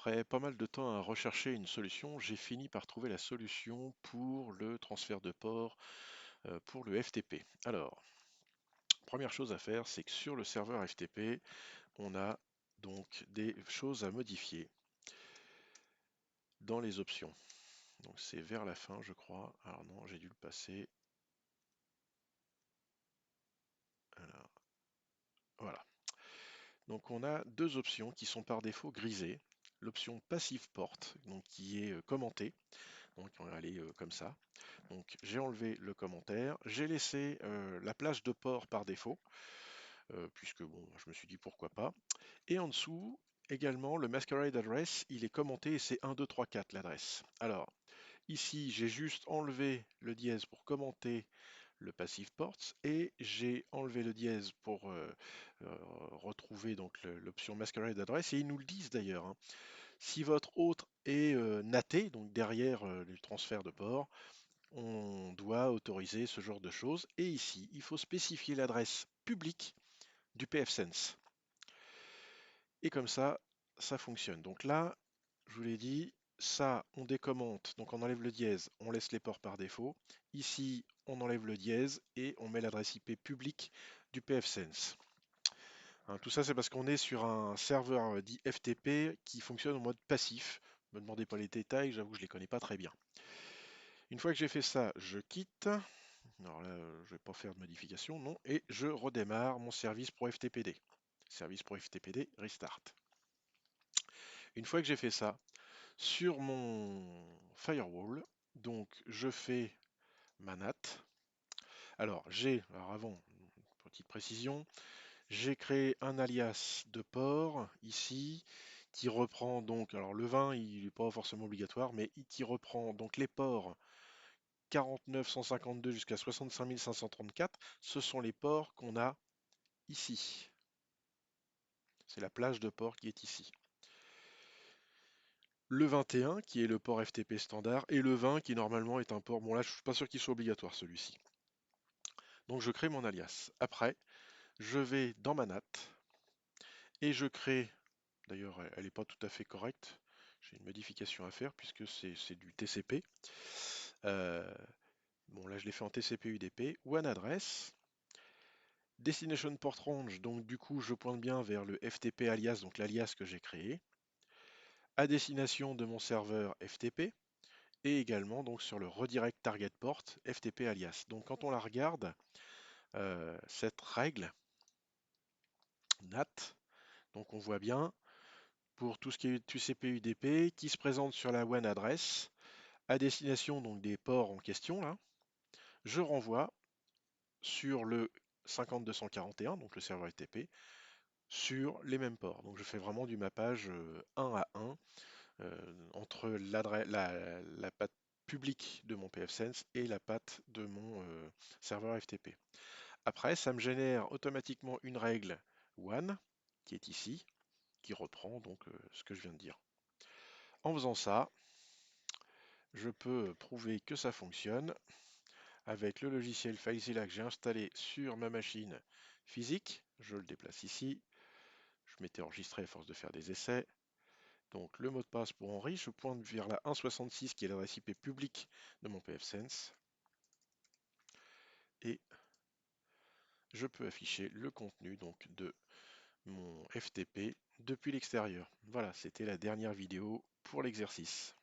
après pas mal de temps à rechercher une solution, j'ai fini par trouver la solution pour le transfert de port pour le FTP. Alors, première chose à faire, c'est que sur le serveur FTP, on a donc des choses à modifier dans les options. Donc c'est vers la fin, je crois. Alors non, j'ai dû le passer. Alors, voilà. Donc on a deux options qui sont par défaut grisées. L'option Passive Port, donc qui est commentée. Donc on va aller comme ça. Donc j'ai enlevé le commentaire, j'ai laissé la plage de port par défaut, puisque bon, je me suis dit pourquoi pas. Et en dessous, également, le masquerade address, il est commenté et c'est 1, 2, 3, 4 l'adresse. Alors, ici, j'ai juste enlevé le dièse pour commenter le passive ports et j'ai enlevé le dièse pour retrouver donc l'option masquerade address et ils nous le disent d'ailleurs, hein. Si votre autre est natté, donc derrière le transfert de port, on doit autoriser ce genre de choses. Et ici, il faut spécifier l'adresse publique du pfSense. Et comme ça fonctionne. Donc là, je vous l'ai dit, ça, on décommente, donc on enlève le dièse, on laisse les ports par défaut. Ici, on enlève le dièse et on met l'adresse IP publique du pfSense. Hein, tout ça, c'est parce qu'on est sur un serveur dit FTP qui fonctionne en mode passif. Ne me demandez pas les détails, j'avoue, je ne les connais pas très bien. Une fois que j'ai fait ça, je quitte. Alors là, je vais pas faire de modification, non. Et je redémarre mon service pro FTPD. Service pro FTPD, restart. Une fois que j'ai fait ça, sur mon firewall, donc je fais ma NAT. Alors avant, petite précision, j'ai créé un alias de port ici qui reprend donc, alors le 20 il n'est pas forcément obligatoire, mais qui reprend donc les ports 49 152 jusqu'à 65 534, ce sont les ports qu'on a ici. C'est la plage de port qui est ici. Le 21 qui est le port FTP standard et le 20 qui normalement est un port, bon là je suis pas sûr qu'il soit obligatoire celui-ci. Donc je crée mon alias. Après, je vais dans ma NAT et je crée, d'ailleurs elle n'est pas tout à fait correcte, j'ai une modification à faire puisque c'est du TCP. Euh, bon là je l'ai fait en TCP UDP, one address. Destination port range, donc du coup je pointe bien vers le FTP alias, donc l'alias que j'ai créé, à destination de mon serveur FTP, et également donc sur le redirect target port FTP alias. Donc quand on la regarde, cette règle NAT, donc on voit bien pour tout ce qui est TCP UDP qui se présente sur la WAN adresse à destination donc des ports en question là, je renvoie sur le 50241, donc le serveur FTP, sur les mêmes ports. Donc je fais vraiment du mappage 1 à 1 entre la patte publique de mon pfSense et la patte de mon serveur FTP. Après, ça me génère automatiquement une règle one qui est ici, qui reprend donc ce que je viens de dire. En faisant ça, je peux prouver que ça fonctionne avec le logiciel FileZilla que j'ai installé sur ma machine physique. Je le déplace ici. Je m'étais enregistré à force de faire des essais. Donc le mot de passe pour Henri, je pointe vers la 1.66 qui est l'adresse IP publique de mon pfSense. Et je peux afficher le contenu donc de mon FTP depuis l'extérieur. Voilà, c'était la dernière vidéo pour l'exercice.